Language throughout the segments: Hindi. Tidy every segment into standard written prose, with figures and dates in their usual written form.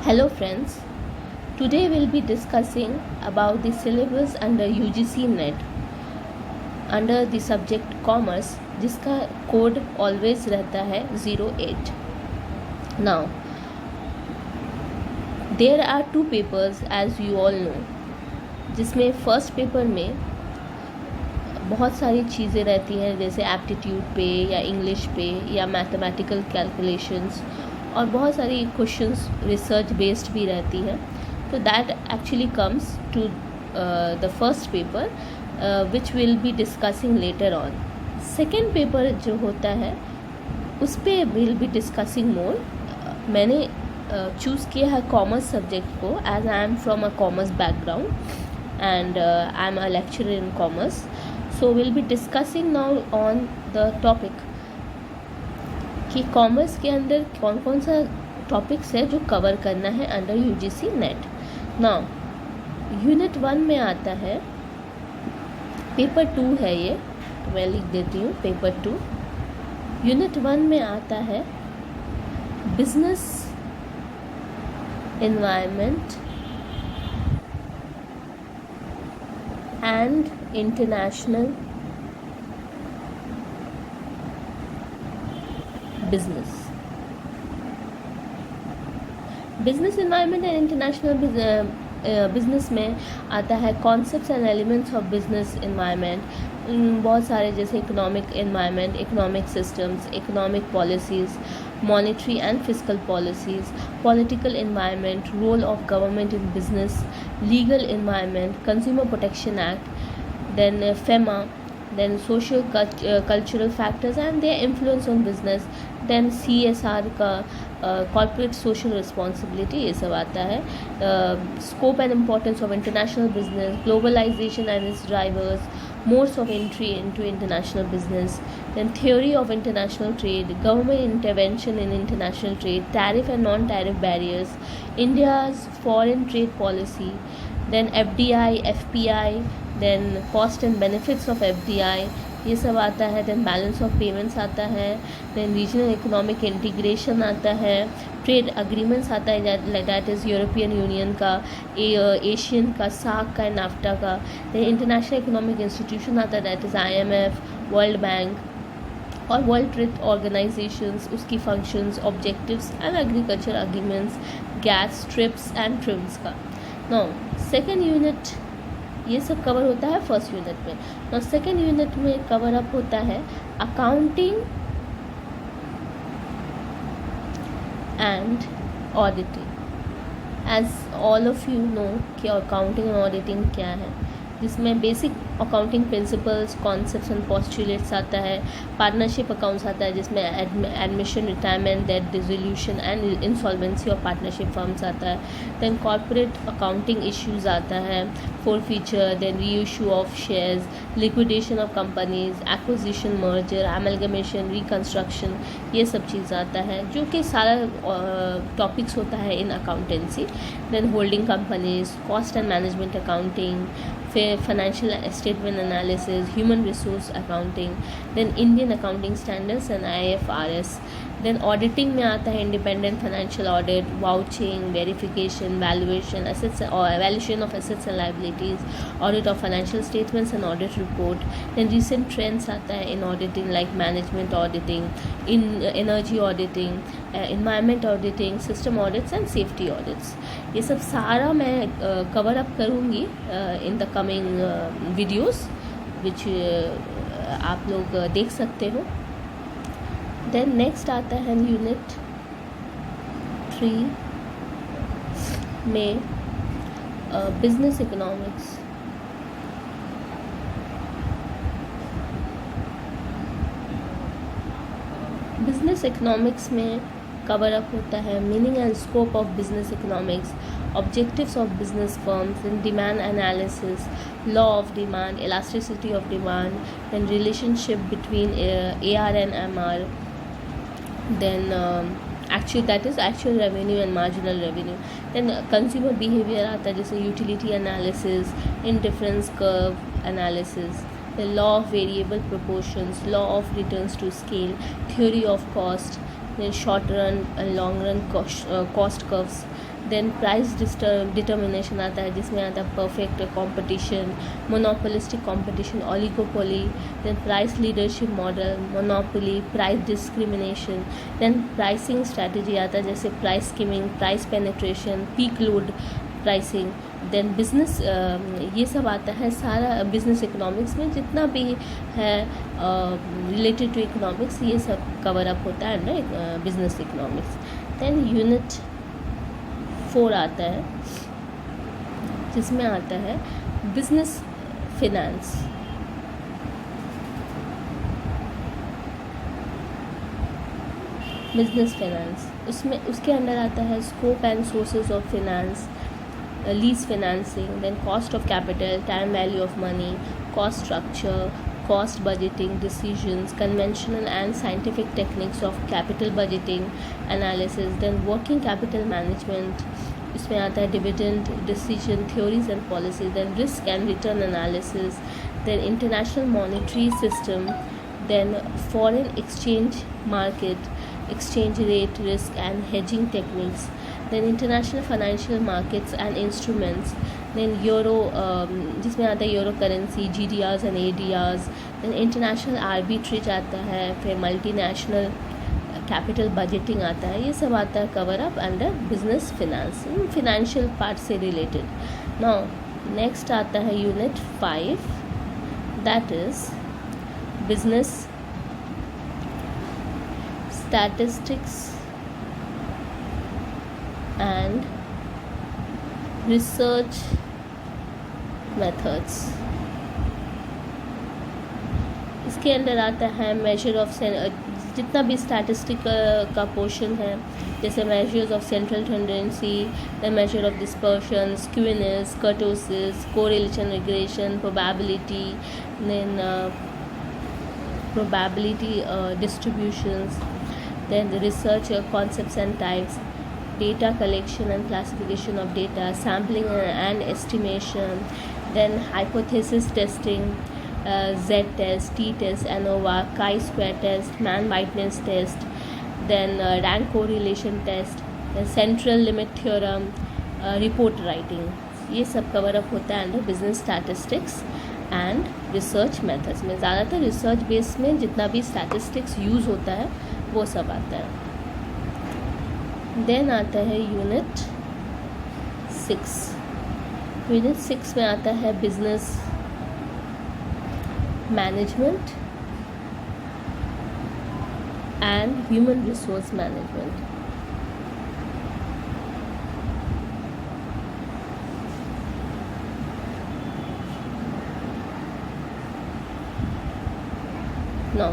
Hello friends, today we'll be discussing about the syllabus under UGC NET under the subject commerce जिसका कोड always रहता है 08. Now there are two papers as you all know, जिसमें फर्स्ट पेपर में बहुत सारी चीज़ें रहती हैं जैसे एप्टीट्यूड पे या इंग्लिश पे या मैथमेटिकल कैलकुलेशंस और बहुत सारी क्वेश्चंस रिसर्च बेस्ड भी रहती हैं. तो that actually comes to the first paper which will be discussing later on. Second paper जो होता है उस पर विल बी डिस्कसिंग मोर. मैंने चूज़ किया है कॉमर्स सब्जेक्ट को as I am from a commerce background and I am a lecturer in commerce. So will be discussing now on the topic कि कॉमर्स के अंदर कौन कौन सा टॉपिक्स है जो कवर करना है under UGC net. Now unit 1 में आता है पेपर 2 है ये, तो मैं लिख देती हूँ पेपर 2. यूनिट 1 में आता है business environment and international business. Business environment and international business में आता है concepts and elements of business environment. बहुत सारे जैसे economic environment, economic systems, economic policies, monetary and fiscal policies, political environment, role of government in business, legal environment, consumer protection act, then FEMA, then social cultural factors and their influence on business, then CSR का corporate social responsibility ये सब आता है. Scope and importance of international business, globalization and its drivers, modes of entry into international business, then theory of international trade, government intervention in international trade, tariff and non-tariff barriers, India's foreign trade policy, then FDI, FPI, then cost and benefits of FDI ये सब आता है. देन बैलेंस ऑफ पेमेंट्स आता है. देन रीजनल इकोनॉमिक इंटीग्रेशन आता है. ट्रेड अग्रीमेंट्स आता है दैट इज़ यूरोपियन यूनियन का, एशियन का, सार्क का, नाफ्टा का. देन इंटरनेशनल इकोनॉमिक इंस्टीट्यूशन आता है that is IMF, world bank और वर्ल्ड ट्रेड ऑर्गेनाइजेशंस, उसकी functions, objectives and agriculture agreements, गैस, ट्रिप्स एंड ट्रिम्स का. नो सेकेंड यूनिट ये सब कवर होता है फर्स्ट यूनिट में. और सेकेंड यूनिट में कवर अप होता है accounting and auditing. As all of you know कि अकाउंटिंग एंड ऑडिटिंग क्या है, जिसमें basic accounting principles, concepts and postulates आता है. पार्टनरशिप अकाउंट्स आता है जिसमें admission, retirement, death dissolution and insolvency of partnership firms आता है. देन कॉर्पोरेट अकाउंटिंग इश्यूज आता है, forfeiture, then reissue of shares, liquidation of companies, acquisition, merger, amalgamation, reconstruction, ये सब चीज़ आता है जो कि सारा टॉपिक्स होता है in accountancy. Then holding companies, cost and management accounting, फिर financial statement analysis, human resource accounting, then Indian accounting standards and IFRS. Then auditing में आता है independent financial audit, vouching, verification, valuation, assets और valuation of assets and liabilities, audit of financial statements and audit report. Then recent trends आता है in auditing like management auditing, in energy auditing, environment auditing, system audits and safety audits. ये सब सारा मैं कवर अप करूँगी in the coming videos which आप लोग देख सकते हो. देन नेक्स्ट आता है यूनिट 3 में बिजनेस इकोनॉमिक्स. बिजनेस इकोनॉमिक्स में कवर अप होता है meaning and scope of business economics, objectives of business firms, then demand analysis, law of demand, elasticity of demand, then relationship between AR and MR, then actual revenue and marginal revenue. Then consumer behavior आता है जैसे utility analysis, indifference curve analysis, the law of variable proportions, law of returns to scale, theory of cost, then short run and long run cost curves, then price determination आता है, जिसमें आता है perfect competition, monopolistic competition, oligopoly, then price leadership model, monopoly, price discrimination, then pricing strategy आता है, जैसे price skimming, price penetration, peak load pricing, then business, ये सब आता है सारा बिजनेस इकोनॉमिक्स में, जितना भी है रिलेटेड टू इकोनॉमिक्स ये सब कवर अप होता है under business economics. Then unit 4 आता है, जिसमें आता है बिजनेस फिनेंस। बिजनेस फाइनेंस उसमें उसके अंडर आता है scope and sources of finance, lease financing, then cost of capital, time value of money, cost structure, cost budgeting decisions, conventional and scientific techniques of capital budgeting analysis, then working capital management, इसमें आता है dividend decision theories and policies, then risk and return analysis, then international monetary system, then foreign exchange market, exchange rate risk and hedging techniques, then international financial markets and instruments, then euro, जिसमें आता है euro currency, GDRs and ADRs, then international arbitrage आता है, फिर मल्टीनेशनल कैपिटल बजटिंग आता है, ये सब आता है cover up under business finance, financial part से रिलेटेड। नाउ नेक्स्ट आता है unit 5, that is business statistics and research methods। इसके अंदर आता है मेजर ऑफ, जितना भी स्टैटिस्टिक का पोर्शन है, जैसे measures of central tendency, the measure of dispersion, skewness, kurtosis, correlation, regression, probability, then probability distributions, then research concepts and types, data collection and classification of data, sampling and estimation, then hypothesis testing, Z-test, T-test, ANOVA, chi-square test, man-whiteness test, then rank correlation test, then central limit theorem, report writing, ये सब कवर अप होता है under business statistics and research methods में। ज़्यादातर रिसर्च बेस में जितना भी स्टैटिस्टिक्स यूज़ होता है वो सब आता है। देन आता है यूनिट 6। यूनिट 6 में आता है business management and human resource management. Now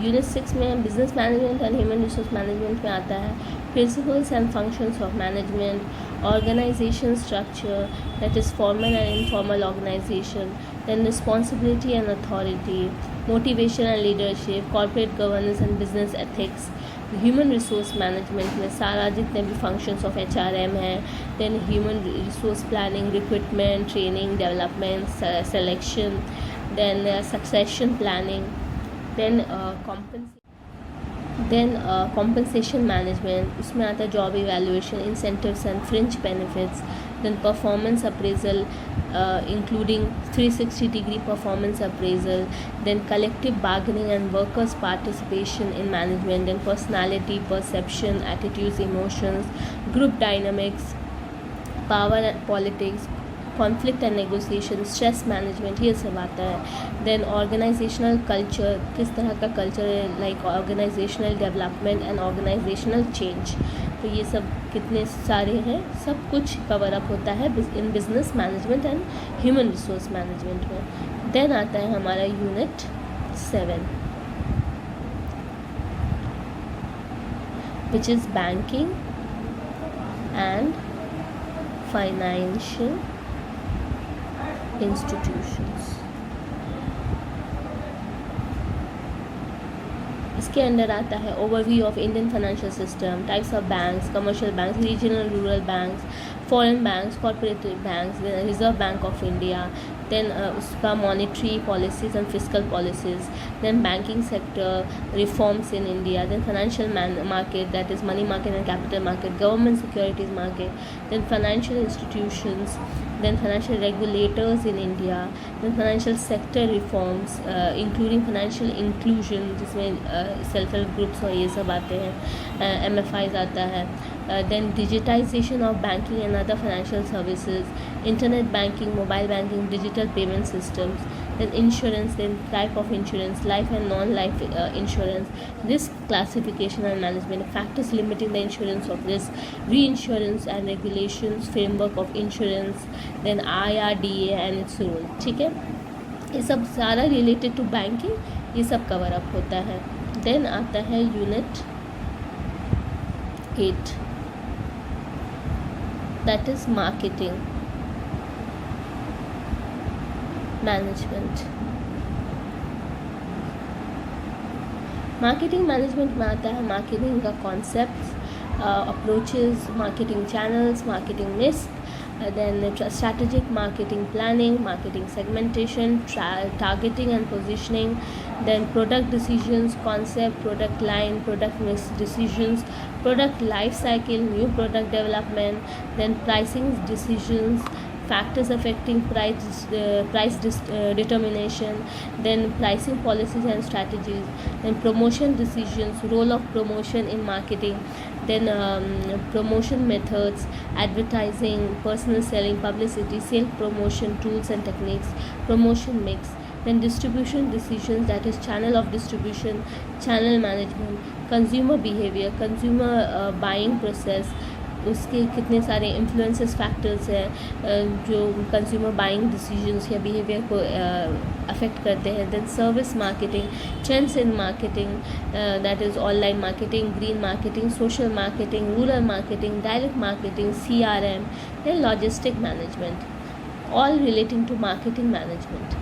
unit 6 में business management and human resource management में आता है principles and functions of management, organization structure, that is formal and informal organization, then responsibility and authority, motivation and leadership, corporate governance and business ethics। Human resource management में सारा जितने भी फंक्शंस ऑफ HRM है, then human resource planning, recruitment, training, development, selection, then succession planning, then compensation management, उसमें आता है job evaluation, incentives and fringe benefits, then performance appraisal including 360 degree performance appraisal, then collective bargaining and workers participation in management, then personality, perception, attitudes, emotions, group dynamics, power and politics, conflict and negotiation, stress management, ये सब आता है। देन ऑर्गेनाइजेशनल कल्चर, किस तरह का कल्चर है, like organisational development and organisational change, तो ये सब कितने सारे हैं, सब कुछ कवर अप होता है in business management and human resource management में। देन आता है हमारा unit 7 which is banking and financial institutions. इसके अंदर आता है overview of Indian financial system, types of banks, commercial banks, regional rural banks, foreign banks, corporate banks, reserve bank of India, then उसका monetary policies and physical policies, then banking sector reforms in India, then financial market that is money market and capital market, government securities market, then financial institutions, then financial regulators in India, then financial sector reforms including financial inclusion जिसमें सेल्फ हेल्प ग्रुप्स और ये सब आते हैं, MFIs आता है, then digitization of banking and other financial services, internet banking, mobile banking, digital payment systems, then insurance, then type of insurance, life and non-life insurance, risk classification and management, factors limiting the insurance of risk, reinsurance and regulations, framework of insurance, then IRDA and its role. ठीक है, ये सब सारा रिलेटेड टू बैंकिंग ये सब कवर अप होता है. देन आता है unit 8, that is marketing management. Marketing management में आता है मार्केटिंग का concept, approaches, marketing channels, marketing list, then strategic marketing planning, marketing segmentation, targeting and positioning, then product decisions, concept, product line, product mix decisions, product life cycle, new product development, then pricing decisions, factors affecting price determination, then pricing policies and strategies, then promotion decisions, role of promotion in marketing, then promotion methods, advertising, personal selling, publicity, sales promotion tools and techniques, promotion mix, then distribution decisions, that is channel of distribution, channel management, consumer behavior, consumer buying process, उसके कितने सारे इन्फ्लुएंसेस फैक्टर्स हैं जो कंज्यूमर बाइंग डिसीजंस या बिहेवियर को अफेक्ट करते हैं. Then service marketing, trends in marketing, that is online marketing, green marketing, social marketing, rural marketing, direct marketing, CRM, then logistic management, all relating to marketing management.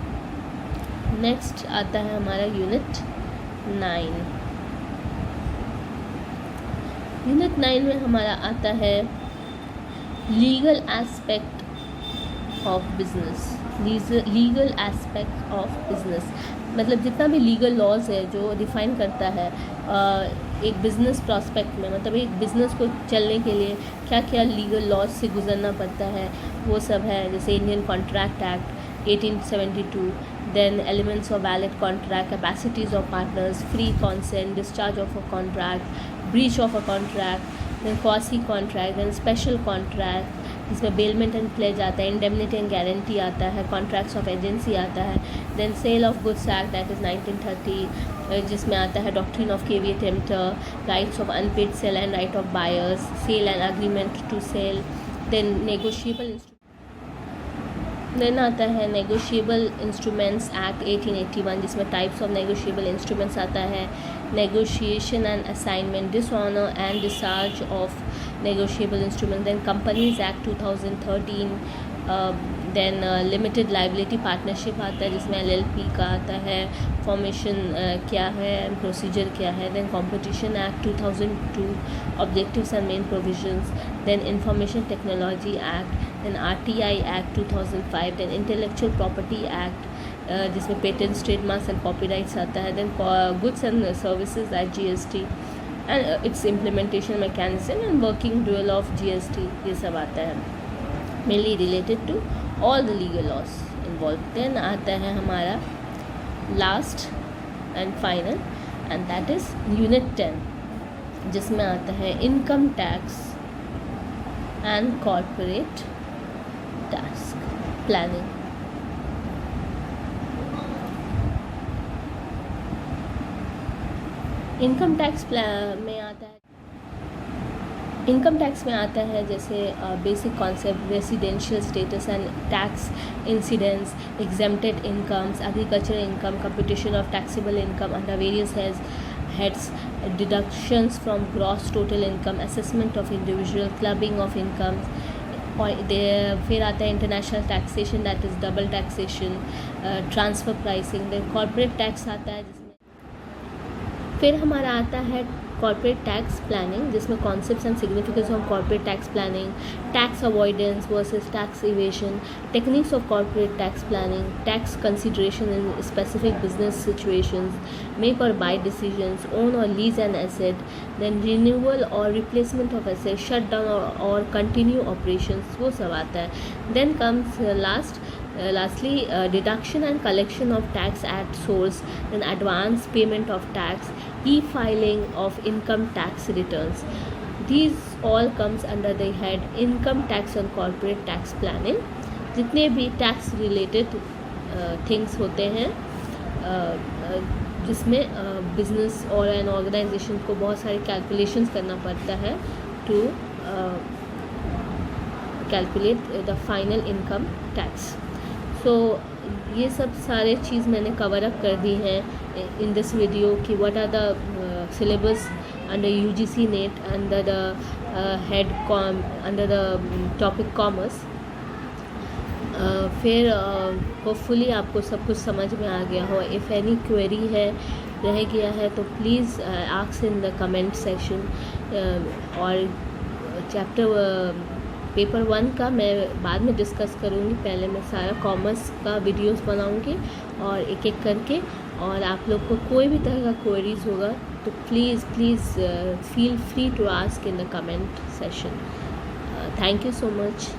Next आता है हमारा यूनिट 9. यूनिट 9 में हमारा आता है legal aspect of business. Legal aspect of business मतलब जितना भी लीगल लॉज है जो डिफ़ाइन करता है एक बिज़नेस प्रॉस्पेक्ट में, मतलब एक बिज़नेस को चलने के लिए क्या क्या लीगल लॉज से गुजरना पड़ता है वो सब है. जैसे Indian contract act 1872, then elements of valid contract, capacities of partners, free consent, discharge of a contract, breach of a contract, then quasi contract, then special contract जिसमें बेलमेंट एंड प्लेज आता है, इंडेमनिटी एंड गारंटी आता है, कॉन्ट्रैक्ट्स ऑफ एजेंसी आता है, then sale of goods act that is 1930 जिसमें आता है doctrine of caveat emptor, rights of unpaid sale and right of buyers, sale and agreement to sale, then negotiable. Then आता है नेगोशिएबल इंस्ट्रूमेंट्स एक्ट 1881 जिसमें टाइप्स ऑफ नेगोशिएबल इंस्ट्रूमेंट्स आता है, negotiation and assignment, dishonour and discharge of negotiable instrument, then companies act 2013, then limited liability partnership आता है जिसमें LLP का आता है, फॉर्मेशन क्या है, प्रोसीजर क्या है, then competition act 2002, objectives and main provisions, then information technology act, then RTI act 2005, then intellectual property act जिसमें पेटेंट्स, ट्रेडमार्क्स एंड कॉपीराइट्स आता है, then goods and services act GST and its implementation mechanism and working dual of GST ये सब आता है, mainly related to all the legal laws involve. Then आता है हमारा last and final and that is unit 10 जिसमें आता है income tax and corporate tax planning. Income tax में आता है, इनकम टैक्स में आता है जैसे basic concept, residential status and tax incidence, exempted incomes, agriculture income, computation of taxable income under various heads, deductions from gross total income, assessment of individual, clubbing of incomes. फिर आता है international taxation that is double taxation, transfer pricing, then corporate tax आता है जिसमें फिर हमारा आता है कॉर्पोरेट टैक्स प्लानिंग, जिसमें concepts and significance of corporate tax planning, tax avoidance versus tax evasion, techniques of corporate tax planning, tax consideration in specific business situations, make or buy decisions, own or lease an asset, then renewal or replacement of asset, shut down or continue operations, वो सब आता है। Then comes lastly deduction and collection of tax at source, then advance payment of tax, e-filing of income tax returns. These all comes under the head income tax and corporate tax planning. जितने भी टैक्स रिलेटेड थिंग्स होते हैं जिसमें बिजनेस और एन ऑर्गेनाइजेशन को बहुत सारे कैलकुलेशंस करना पड़ता है to calculate the final income tax. So ये सब सारे चीज़ मैंने कवर अप कर दी हैं इन दिस वीडियो कि what are the syllabus under UGC NET under the head under the topic commerce. फिर होपफुली आपको सब कुछ समझ में आ गया हो। इफ़ एनी क्वेरी है रह गया है तो please ask in the comment section. और चैप्टर पेपर 1 का मैं बाद में डिस्कस करूँगी, पहले मैं सारा कॉमर्स का वीडियोस बनाऊँगी और एक एक करके। और आप लोग को कोई भी तरह का क्वेरीज होगा तो please feel free to ask in the comment session. Thank you so much.